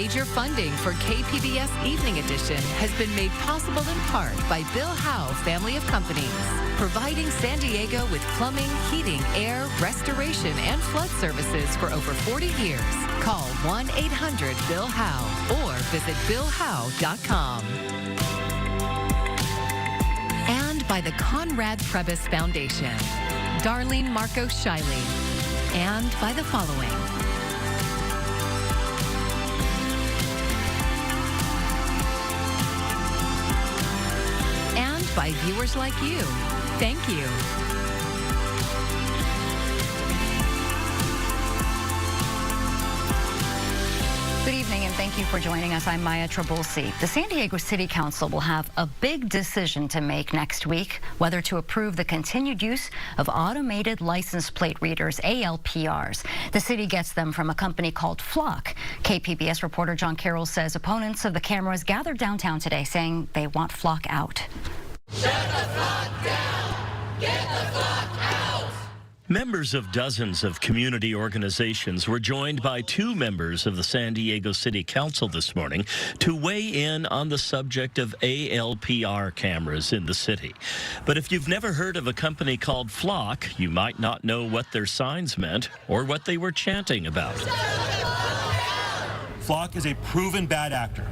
Major funding for KPBS Evening Edition has been made possible in part by Bill Howe Family of Companies, providing San Diego with plumbing, heating, air, restoration, and flood services for over 40 years. Call 1-800-BILL-HOWE or visit BillHowe.com. And by the Conrad Trebas Foundation, Darlene Marcos Shiley, and by the following. And by viewers like you. Thank you. Good evening, and thank you for joining us. I'm Maya Trabulsi. The San Diego City Council will have a big decision to make next week, whether to approve the continued use of automated license plate readers, ALPRs. The city gets them from a company called Flock. KPBS reporter John Carroll says opponents of the cameras gathered downtown today saying they want Flock out. Shut the Flock down! Get the Flock out! Members of dozens of community organizations were joined by 2 members of the San Diego City Council this morning to weigh in on the subject of ALPR cameras in the city. But if you've never heard of a company called Flock, you might not know what their signs meant or what they were chanting about. Flock is a proven bad actor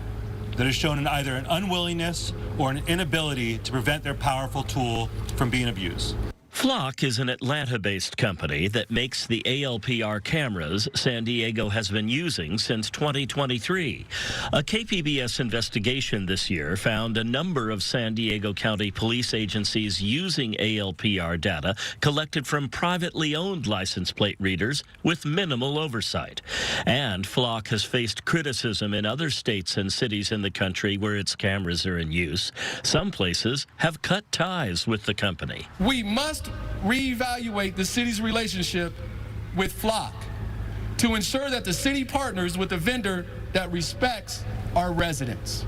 that has shown either an unwillingness or an inability to prevent their powerful tool from being abused. Flock is an Atlanta-based company that makes the ALPR cameras San Diego has been using since 2023. A KPBS investigation this year found a number of San Diego County police agencies using ALPR data collected from privately owned license plate readers with minimal oversight. And Flock has faced criticism in other states and cities in the country where its cameras are in use. Some places have cut ties with the company. We must reevaluate the city's relationship with Flock to ensure that the city partners with a vendor that respects our residents,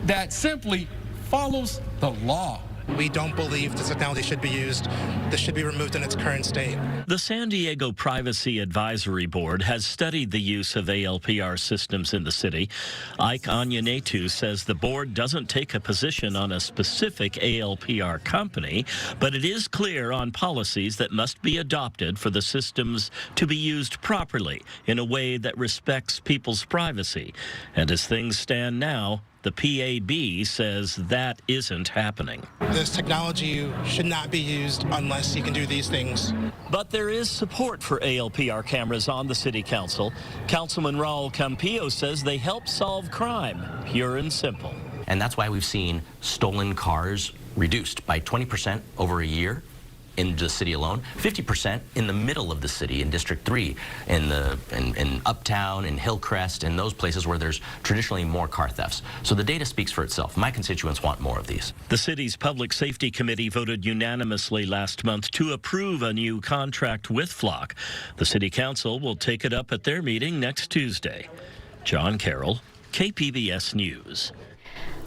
that simply follows the law. We don't believe this technology should be used. This should be removed in its current state. The San Diego Privacy Advisory Board has studied the use of ALPR systems in the city. Ike Anyanetu says the board doesn't take a position on a specific ALPR company, but it is clear on policies that must be adopted for the systems to be used properly in a way that respects people's privacy. And as things stand now, the PAB says that isn't happening. This technology should not be used unless you can do these things. But there is support for ALPR cameras on the city council. Councilman Raul Campillo says they help solve crime, pure and simple. And that's why we've seen stolen cars reduced by 20% over a year in the city alone, 50% in the middle of the city, in District 3, in Uptown, in Hillcrest, in those places where there's traditionally more car thefts. So the data speaks for itself. My constituents want more of these. The city's Public Safety Committee voted unanimously last month to approve a new contract with Flock. The City Council will take it up at their meeting next Tuesday. John Carroll, KPBS News.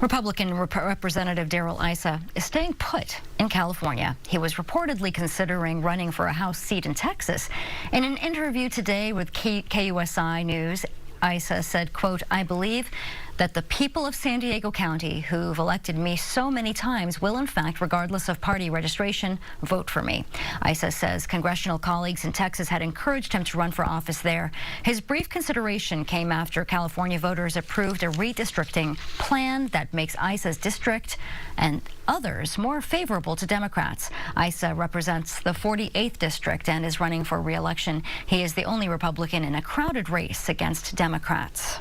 Republican Representative Darrell Issa is staying put in California. He was reportedly considering running for a House seat in Texas. In an interview today with KUSI News, Issa said, quote, "I believe that the people of San Diego County who've elected me so many times will, in fact, regardless of party registration, vote for me." Issa says congressional colleagues in Texas had encouraged him to run for office there. His brief consideration came after California voters approved a redistricting plan that makes Issa's district and others more favorable to Democrats. Issa represents the 48th district and is running for re-election. He is the only Republican in a crowded race against Democrats.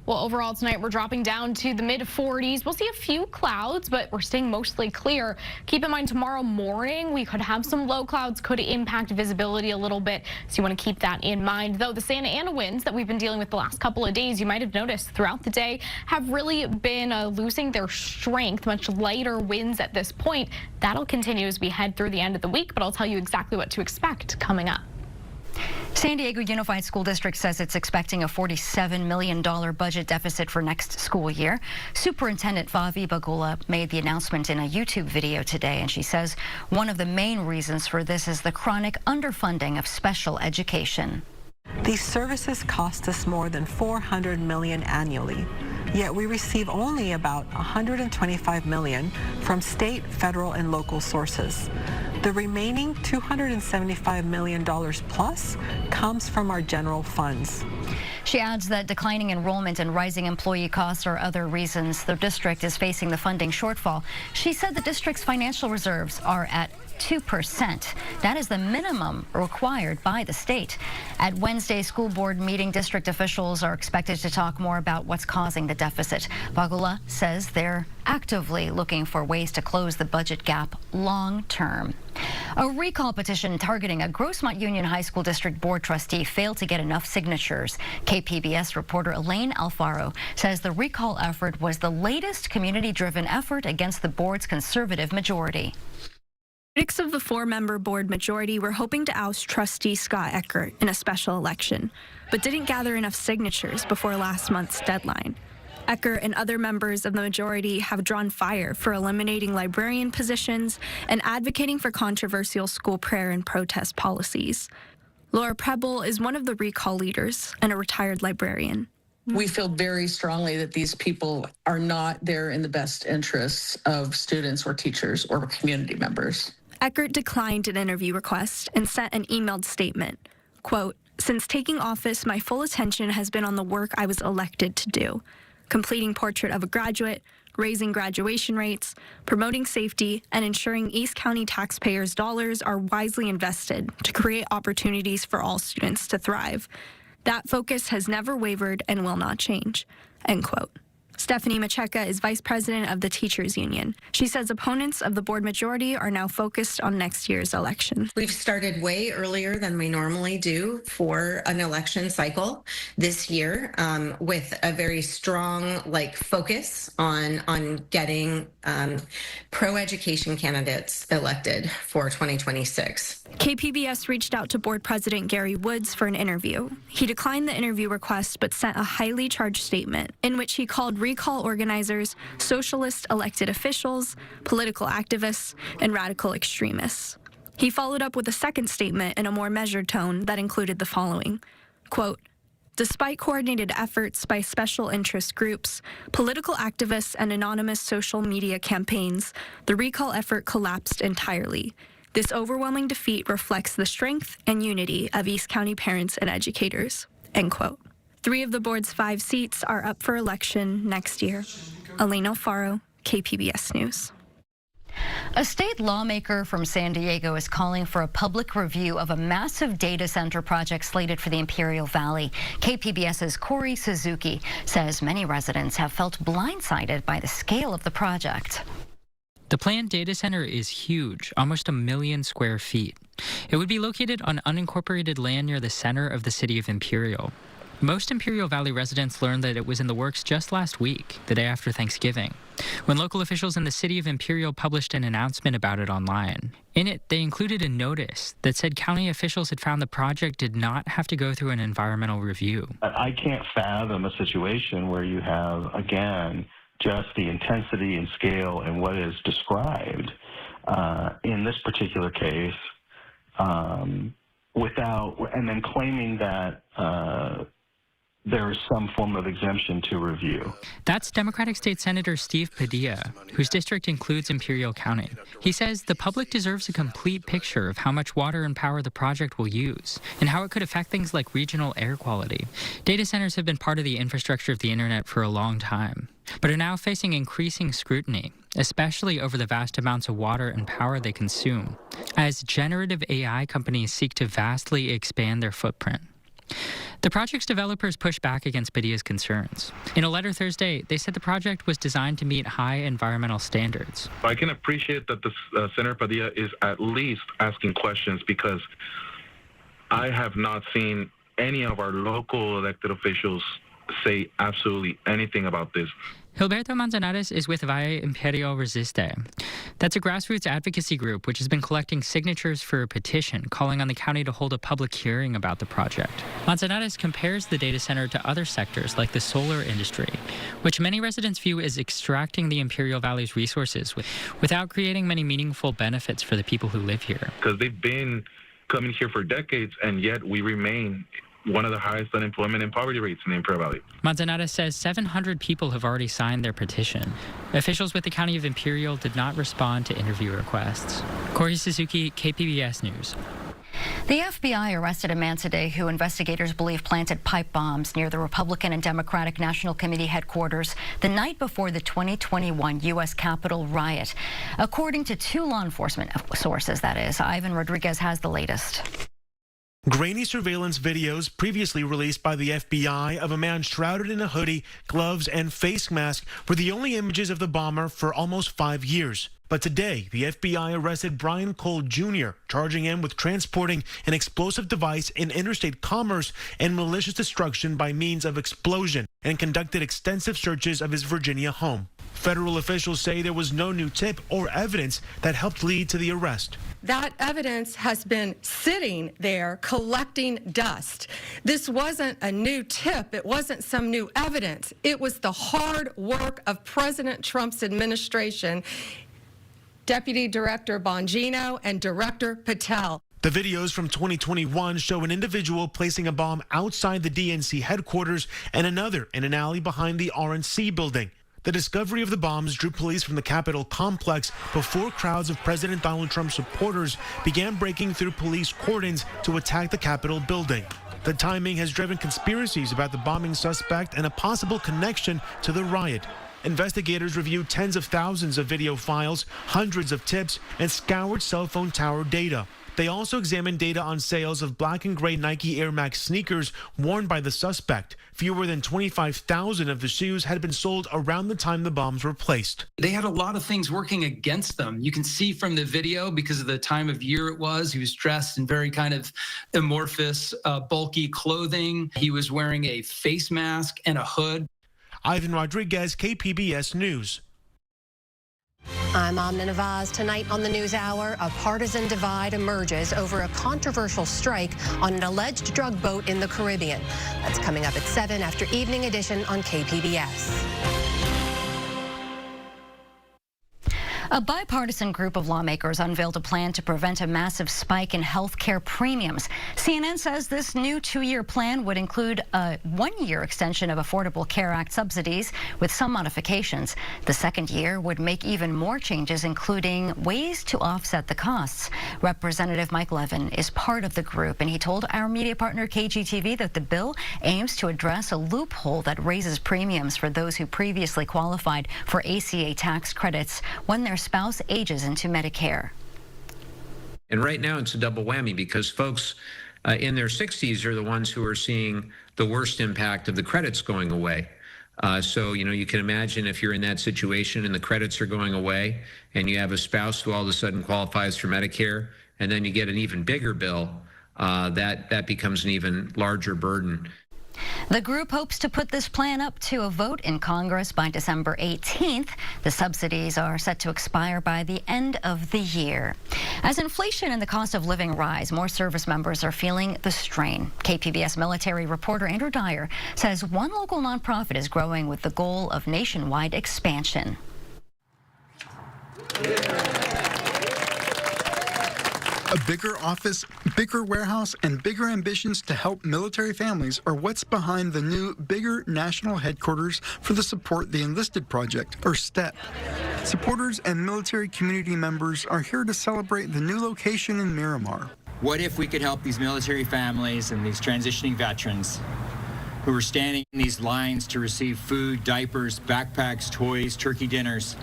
Well, overall tonight, we're dropping down to the mid-40s. We'll see a few clouds, but we're staying mostly clear. Keep in mind, tomorrow morning, we could have some low clouds, could impact visibility a little bit. So you want to keep that in mind. Though the Santa Ana winds that we've been dealing with the last couple of days, you might have noticed throughout the day, have really been losing their strength, much lighter winds at this point. That'll continue as we head through the end of the week, but I'll tell you exactly what to expect coming up. San Diego Unified School District says it's expecting a $47 million budget deficit for next school year. Superintendent Vavi Bagula made the announcement in a YouTube video today, and she says one of the main reasons for this is the chronic underfunding of special education. These services cost us more than $400 million annually, yet we receive only about $125 million from state, federal, and local sources. The remaining $275 million plus comes from our general funds. She adds that declining enrollment and rising employee costs are other reasons the district is facing the funding shortfall. She said the district's financial reserves are at 2%. That is the minimum required by the state. At Wednesday's school board meeting, district officials are expected to talk more about what's causing the deficit. Bagula says they're actively looking for ways to close the budget gap long term. A recall petition targeting a Grossmont Union High School District Board trustee failed to get enough signatures. KPBS reporter Elaine Alfaro says the recall effort was the latest community-driven effort against the board's conservative majority. Critics of the four-member board majority were hoping to oust trustee Scott Eckert in a special election, but didn't gather enough signatures before last month's deadline. Eckert and other members of the majority have drawn fire for eliminating librarian positions and advocating for controversial school prayer and protest policies. Laura Preble is one of the recall leaders and a retired librarian. We feel very strongly that these people are not there in the best interests of students or teachers or community members. Eckert declined an interview request and sent an emailed statement. Quote, "Since taking office, my full attention has been on the work I was elected to do. Completing Portrait of a Graduate, raising graduation rates, promoting safety, and ensuring East County taxpayers' dollars are wisely invested to create opportunities for all students to thrive. That focus has never wavered and will not change." End quote. Stephanie Macheka is vice president of the Teachers Union. She says opponents of the board majority are now focused on next year's election. We've started way earlier than we normally do for an election cycle this year, with a very strong focus on getting pro-education candidates elected for 2026. KPBS reached out to board president Gary Woods for an interview. He declined the interview request but sent a highly charged statement in which he called recall organizers socialist elected officials, political activists, and radical extremists. He followed up with a second statement in a more measured tone that included the following, quote, "Despite coordinated efforts by special interest groups, political activists, and anonymous social media campaigns, the recall effort collapsed entirely. This overwhelming defeat reflects the strength and unity of East County parents and educators." End quote. 3 of the board's 5 seats are up for election next year. Elaine Alfaro, KPBS News. A state lawmaker from San Diego is calling for a public review of a massive data center project slated for the Imperial Valley. KPBS's Corey Suzuki says many residents have felt blindsided by the scale of the project. The planned data center is huge, almost 1 million square feet. It would be located on unincorporated land near the center of the city of Imperial. Most Imperial Valley residents learned that it was in the works just last week, the day after Thanksgiving, when local officials in the city of Imperial published an announcement about it online. In it, they included a notice that said county officials had found the project did not have to go through an environmental review. I can't fathom a situation where you have, again, just the intensity and scale and what is described in this particular case, and then claiming that there is some form of exemption to review. That's Democratic State Senator Steve Padilla, whose district includes Imperial County. He says the public deserves a complete picture of how much water and power the project will use, and how it could affect things like regional air quality. Data centers have been part of the infrastructure of the internet for a long time, but are now facing increasing scrutiny, especially over the vast amounts of water and power they consume, as generative AI companies seek to vastly expand their footprint. The project's developers pushed back against Padilla's concerns. In a letter Thursday, they said the project was designed to meet high environmental standards. I can appreciate that Senator Padilla is at least asking questions, because I have not seen any of our local elected officials say absolutely anything about this. Gilberto Manzanares is with Valle Imperial Resiste. That's a grassroots advocacy group which has been collecting signatures for a petition calling on the county to hold a public hearing about the project. Manzanares compares the data center to other sectors like the solar industry, which many residents view as extracting the Imperial Valley's resources without creating many meaningful benefits for the people who live here. Because they've been coming here for decades, and yet we remain one of the highest unemployment and poverty rates in the Imperial Valley. Manzanera says 700 people have already signed their petition. Officials with the County of Imperial did not respond to interview requests. Corey Suzuki, KPBS News. The FBI arrested a man today who investigators believe planted pipe bombs near the Republican and Democratic National Committee headquarters the night before the 2021 U.S. Capitol riot. According to two law enforcement sources, that is. Ivan Rodriguez has the latest. Grainy surveillance videos previously released by the FBI of a man shrouded in a hoodie, gloves, and face mask were the only images of the bomber for almost 5 years. But today, the FBI arrested Brian Cole Jr., charging him with transporting an explosive device in interstate commerce and malicious destruction by means of explosion, and conducted extensive searches of his Virginia home. Federal officials say there was no new tip or evidence that helped lead to the arrest. That evidence has been sitting there collecting dust. This wasn't a new tip. It wasn't some new evidence. It was the hard work of President Trump's administration, Deputy Director Bongino and Director Patel. The videos from 2021 show an individual placing a bomb outside the DNC headquarters and another in an alley behind the RNC building. The discovery of the bombs drew police from the Capitol complex before crowds of President Donald Trump supporters began breaking through police cordons to attack the Capitol building. The timing has driven conspiracies about the bombing suspect and a possible connection to the riot. Investigators reviewed tens of thousands of video files, hundreds of tips, and scoured cell phone tower data. They also examined data on sales of black and gray Nike Air Max sneakers worn by the suspect. Fewer than 25,000 of the shoes had been sold around the time the bombs were placed. They had a lot of things working against them. You can see from the video, because of the time of year it was, he was dressed in very kind of amorphous, bulky clothing. He was wearing a face mask and a hood. Ivan Rodriguez, KPBS News. I'm Amna Nawaz. Tonight on the NewsHour, a partisan divide emerges over a controversial strike on an alleged drug boat in the Caribbean. That's coming up at 7 after Evening Edition on KPBS. A bipartisan group of lawmakers unveiled a plan to prevent a massive spike in health care premiums. CNN says this new 2-year plan would include a 1-year extension of Affordable Care Act subsidies with some modifications. The second year would make even more changes, including ways to offset the costs. Representative Mike Levin is part of the group, and he told our media partner KGTV that the bill aims to address a loophole that raises premiums for those who previously qualified for ACA tax credits when their spouse ages into Medicare. And right now it's a double whammy because folks in their 60s are the ones who are seeing the worst impact of the credits going away. So, you can imagine if you're in that situation and the credits are going away and you have a spouse who all of a sudden qualifies for Medicare and then you get an even bigger bill, that becomes an even larger burden. The group hopes to put this plan up to a vote in Congress by December 18th. The subsidies are set to expire by the end of the year. As inflation and the cost of living rise, more service members are feeling the strain. KPBS military reporter Andrew Dyer says one local nonprofit is growing with the goal of nationwide expansion. A bigger office, bigger warehouse, and bigger ambitions to help military families are what's behind the new, bigger national headquarters for the Support the Enlisted Project, or STEP. Supporters and military community members are here to celebrate the new location in Miramar. What if we could help these military families and these transitioning veterans who are standing in these lines to receive food, diapers, backpacks, toys, turkey dinners?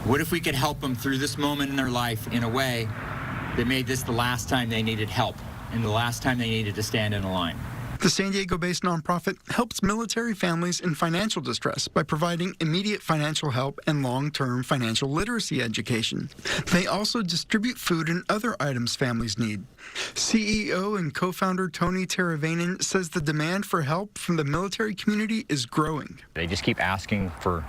What if we could help them through this moment in their life in a way that made this the last time they needed help and the last time they needed to stand in a line? The San Diego-based nonprofit helps military families in financial distress by providing immediate financial help and long-term financial literacy education. They also distribute food and other items families need. CEO and co-founder Tony Teravainen says the demand for help from the military community is growing. They just keep asking for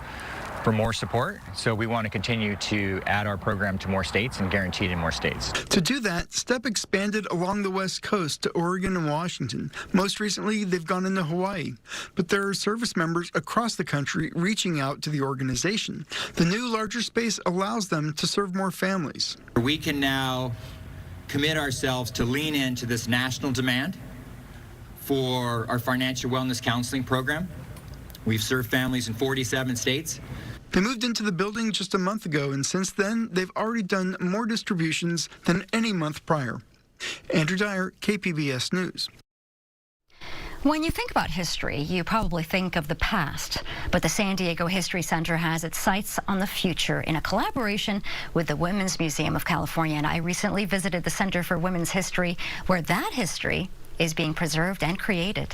more support, so we want to continue to add our program to more states and guarantee it in more states. To do that, STEP expanded along the West Coast to Oregon and Washington. Most recently, they've gone into Hawaii. But there are service members across the country reaching out to the organization. The new larger space allows them to serve more families. We can now commit ourselves to lean into this national demand for our financial wellness counseling program. We've served families in 47 states. They moved into the building just a month ago, and since then, they've already done more distributions than any month prior. Andrew Dyer, KPBS News. When you think about history, you probably think of the past, but the San Diego History Center has its sights on the future in a collaboration with the Women's Museum of California. And I recently visited the Center for Women's History, where that history is being preserved and created.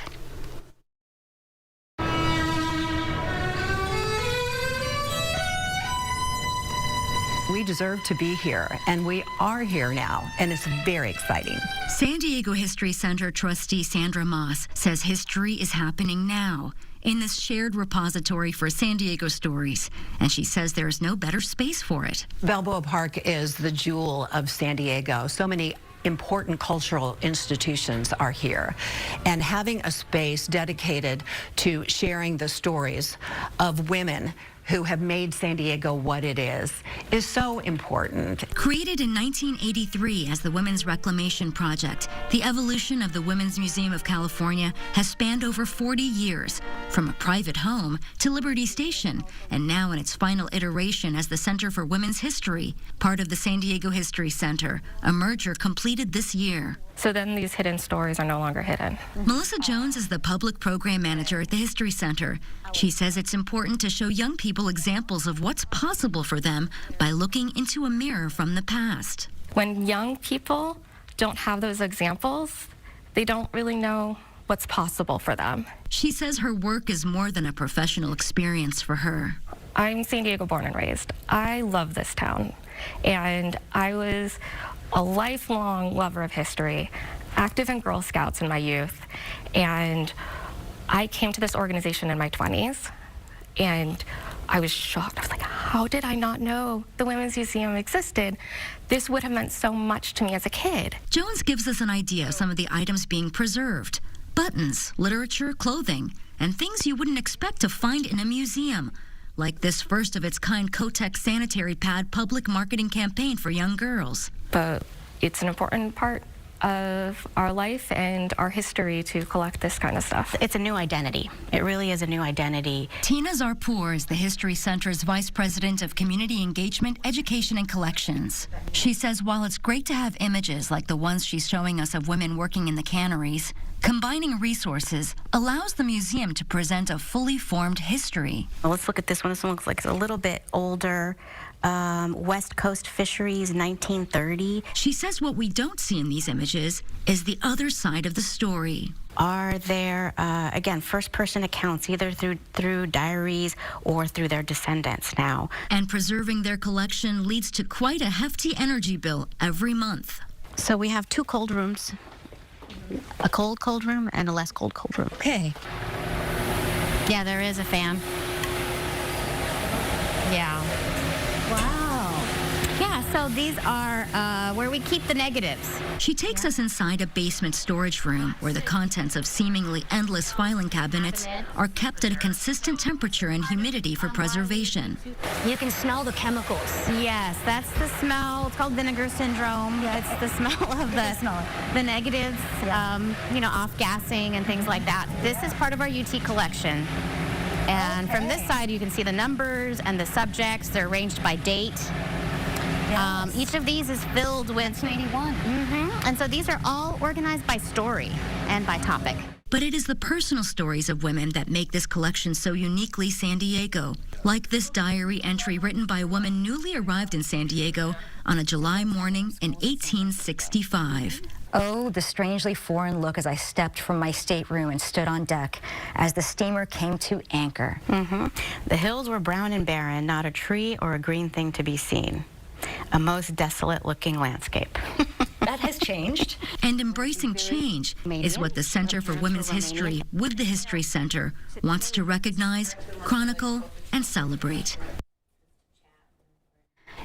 We deserve to be here, and we are here now, and it's very exciting. San Diego History Center trustee Sandra Moss says history is happening now in this shared repository for San Diego stories, and she says there is no better space for it. Balboa Park is the jewel of San Diego. So many important cultural institutions are here, and having a space dedicated to sharing the stories of women who have made San Diego what it is so important. Created in 1983 as the Women's Reclamation Project, the evolution of the Women's Museum of California has spanned over 40 years, from a private home to Liberty Station, and now in its final iteration as the Center for Women's History, part of the San Diego History Center, a merger completed this year. So then these hidden stories are no longer hidden. Melissa Jones is the public program manager at the History Center. She says it's important to show young people examples of what's possible for them by looking into a mirror from the past. When young people don't have those examples, they don't really know what's possible for them. She says her work is more than a professional experience for her. I'm San Diego born and raised. I love this town, and I was a lifelong lover of history, active in Girl Scouts in my youth, and I came to this organization in my 20s, and I was shocked. I was like, how did I not know the Women's Museum existed? This would have meant so much to me as a kid. Jones gives us an idea of some of the items being preserved: buttons, literature, clothing, and things you wouldn't expect to find in a museum, like this first-of-its-kind Kotex sanitary pad public marketing campaign for young girls. But it's an important part of our life and our history to collect this kind of stuff. It's a new identity. It really is a new identity. Tina Zarpour is the History Center's Vice President of Community Engagement, Education, and Collections. She says while it's great to have images like the ones she's showing us of women working in the canneries, combining resources allows the museum to present a fully formed history. Well, let's look at this one. This one looks like it's a little bit older. West Coast Fisheries, 1930. She says what we don't see in these images is the other side of the story. Are there, again, first-person accounts, either through diaries or through their descendants now? And preserving their collection leads to quite a hefty energy bill every month. So we have two cold rooms, a cold room and a less cold room. Okay. Yeah, there is a fan. Yeah. Wow. Yeah, so these are where we keep the negatives. She takes us inside a basement storage room where the contents of seemingly endless filing cabinets are kept at a consistent temperature and humidity for preservation. You can smell the chemicals. Yes, that's the smell. It's called vinegar syndrome. It's the smell of the negatives, off-gassing and things like that. This is part of our UT collection. And from this side, you can see the numbers and the subjects. They're arranged by date. Yes. Each of these is filled with 1981. And so these are all organized by story and by topic. But it is the personal stories of women that make this collection so uniquely San Diego, like this diary entry written by a woman newly arrived in San Diego on a July morning in 1865. Oh, the strangely foreign look as I stepped from my stateroom and stood on deck as the steamer came to anchor. The hills were brown and barren, not a tree or a green thing to be seen. A most desolate-looking landscape. That has changed. And embracing change is what the Center for Women's History with the History Center wants to recognize, chronicle, and celebrate.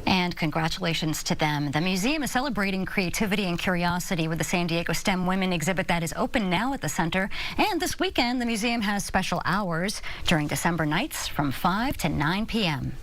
And congratulations to them. The museum is celebrating creativity and curiosity with the San Diego STEM Women exhibit that is open now at the center. And this weekend, the museum has special hours during December nights from 5 to 9 p.m.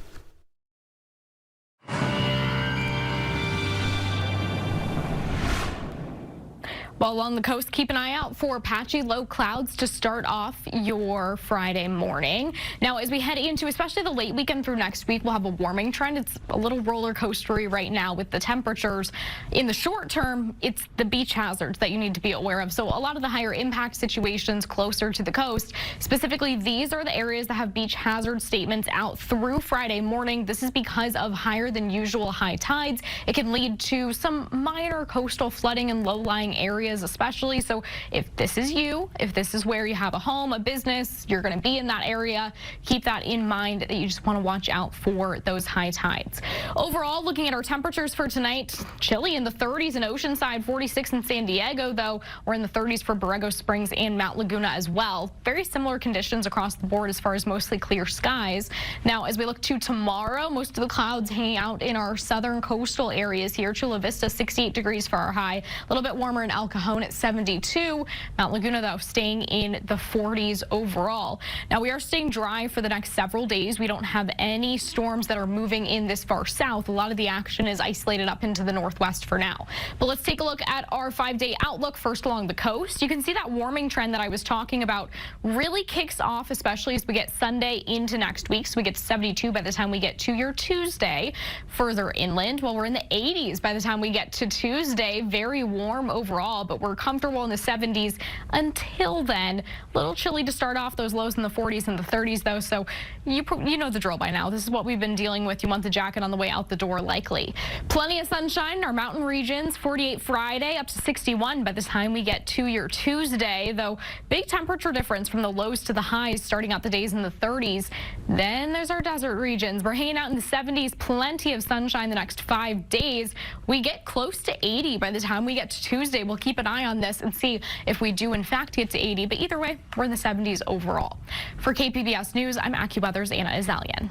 Well, along the coast, keep an eye out for patchy low clouds to start off your Friday morning. Now, as we head into especially the late weekend through next week, we'll have a warming trend. It's a little roller coastery right now with the temperatures. In the short term, it's the beach hazards that you need to be aware of. So a lot of the higher impact situations closer to the coast, specifically these are the areas that have beach hazard statements out through Friday morning. This is because of higher than usual high tides. It can lead to some minor coastal flooding in low-lying areas especially. So if this is you, if this is where you have a home, a business, you're going to be in that area, keep that in mind that you just want to watch out for those high tides. Overall, looking at our temperatures for tonight, chilly in the 30s in Oceanside, 46 in San Diego, though we're in the 30s for Borrego Springs and Mount Laguna as well. Very similar conditions across the board as far as mostly clear skies. Now, as we look to tomorrow, most of the clouds hang out in our southern coastal areas here. Chula Vista, 68 degrees for our high, a little bit warmer in El Cajon at 72. Mount Laguna, though, staying in the 40s overall. Now, we are staying dry for the next several days. We don't have any storms that are moving in this far south. A lot of the action is isolated up into the northwest for now. But let's take a look at our 5-day outlook first along the coast. You can see that warming trend that I was talking about really kicks off, especially as we get Sunday into next week. So we get to 72 by the time we get to your Tuesday. Further inland, well, we're in the 80s by the time we get to Tuesday. Very warm overall, but we're comfortable in the 70s until then. A little chilly to start off, those lows in the 40s and the 30s, though, so you know the drill by now. This is what we've been dealing with. You want the jacket on the way out the door, likely. Plenty of sunshine in our mountain regions. 48 Friday, up to 61 by the time we get to your Tuesday, though big temperature difference from the lows to the highs starting out the days in the 30s. Then there's our desert regions. We're hanging out in the 70s, plenty of sunshine the next 5 days. We get close to 80 by the time we get to Tuesday. We'll keep an eye on this and see if we do in fact get to 80, but either way, we're in the 70s overall. For KPBS News, I'm AccuWeather's Anna Azalian.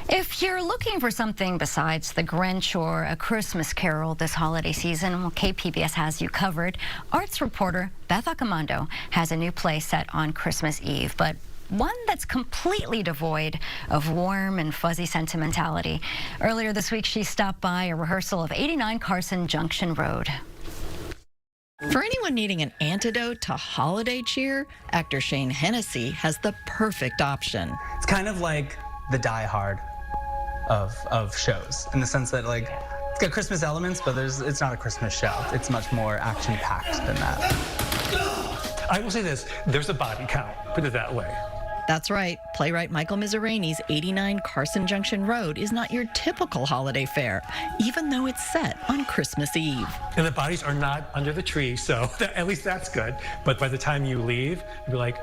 If you're looking for something besides The Grinch or A Christmas Carol this holiday season, well, KPBS has you covered. Arts reporter Beth Accomando has a new play set on Christmas Eve, but one that's completely devoid of warm and fuzzy sentimentality. Earlier this week, she stopped by a rehearsal of 89 Carson Junction Road. For anyone needing an antidote to holiday cheer, actor Shane Hennessy has the perfect option. It's kind of like the Die Hard of shows, in the sense that, like, it's got Christmas elements, but it's not a Christmas show. It's much more action-packed than that. I will say this, there's a body count, put it that way. That's right. Playwright Michael Miserani's 89 Carson Junction Road is not your typical holiday fare, even though it's set on Christmas Eve. And the bodies are not under the tree, so at least that's good. But by the time you leave, you'll be like,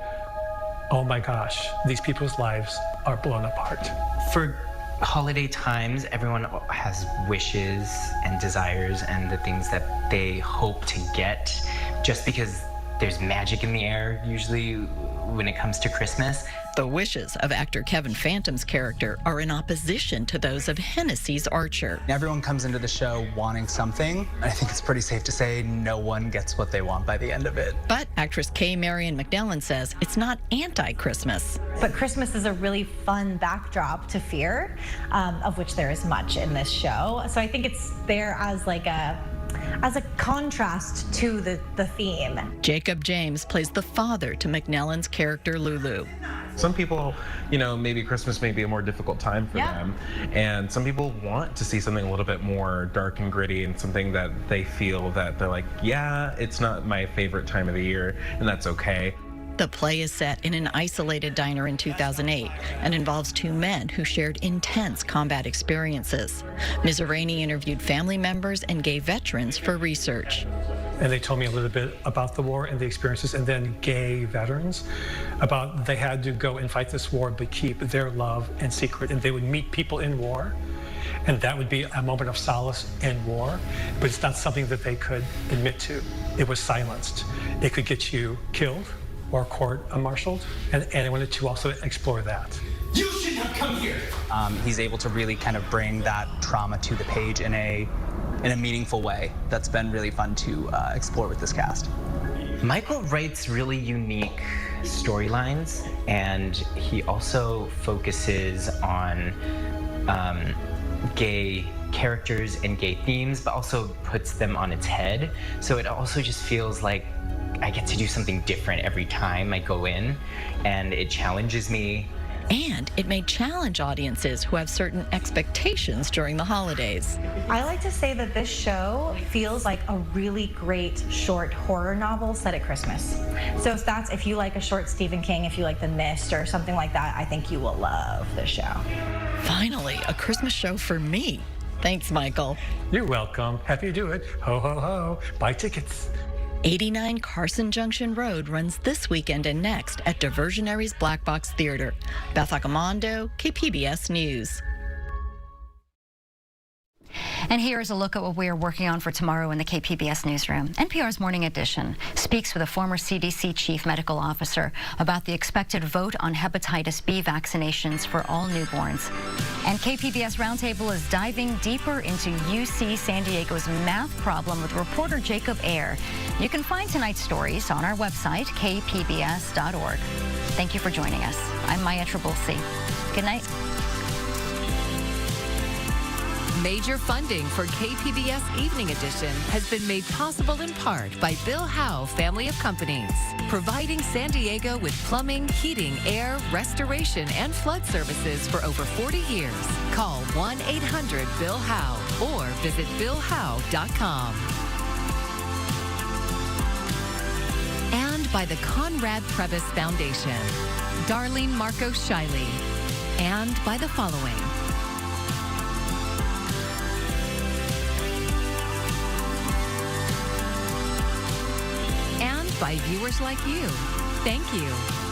oh my gosh, these people's lives are blown apart. For holiday times, everyone has wishes and desires and the things that they hope to get, just because there's magic in the air, usually when it comes to Christmas. The wishes of actor Kevin Phantom's character are in opposition to those of Hennessy's Archer. Everyone comes into the show wanting something. I think it's pretty safe to say no one gets what they want by the end of it. But actress Kay Marion McNellan says it's not anti-Christmas. But Christmas is a really fun backdrop to fear, of which there is much in this show. So I think it's there as like a contrast to the theme. Jacob James plays the father to McNellan's character Lulu. Some people, maybe Christmas may be a more difficult time for them. And some people want to see something a little bit more dark and gritty and something that they feel that they're like, yeah, it's not my favorite time of the year, and that's okay. The play is set in an isolated diner in 2008 and involves two men who shared intense combat experiences. Miserani interviewed family members and gay veterans for research. And they told me a little bit about the war and the experiences, and then gay veterans, about they had to go and fight this war but keep their love and secret, and they would meet people in war, and that would be a moment of solace in war, but it's not something that they could admit to. It was silenced. It could get you killed or court-martialed, and I wanted to also explore that. You should not come here! He's able to really kind of bring that trauma to the page in a meaningful way. That's been really fun to explore with this cast. Michael writes really unique storylines, and he also focuses on gay characters and gay themes, but also puts them on its head. So it also just feels like I get to do something different every time I go in, and it challenges me. And it may challenge audiences who have certain expectations during the holidays. I like to say that this show feels like a really great short horror novel set at Christmas. So if you like a short Stephen King, if you like The Mist or something like that, I think you will love this show. Finally, a Christmas show for me. Thanks, Michael. You're welcome. Happy to do it. Ho, ho, ho. Buy tickets. 89 Carson Junction Road runs this weekend and next at Diversionaries Black Box Theater. Beth Accomando, KPBS News. And here's a look at what we are working on for tomorrow in the KPBS newsroom. NPR's Morning Edition speaks with a former CDC chief medical officer about the expected vote on hepatitis B vaccinations for all newborns. And KPBS Roundtable is diving deeper into UC San Diego's math problem with reporter Jacob Ayer. You can find tonight's stories on our website, kpbs.org. Thank you for joining us. I'm Maya Trabulsi. Good night. Major funding for KPBS Evening Edition has been made possible in part by Bill Howe Family of Companies, providing San Diego with plumbing, heating, air, restoration, and flood services for over 40 years. Call 1-800-BILL-HOWE or visit BillHowe.com. And by the Conrad Prebys Foundation, Darlene Marco Shiley, and by the following. By viewers like you. Thank you.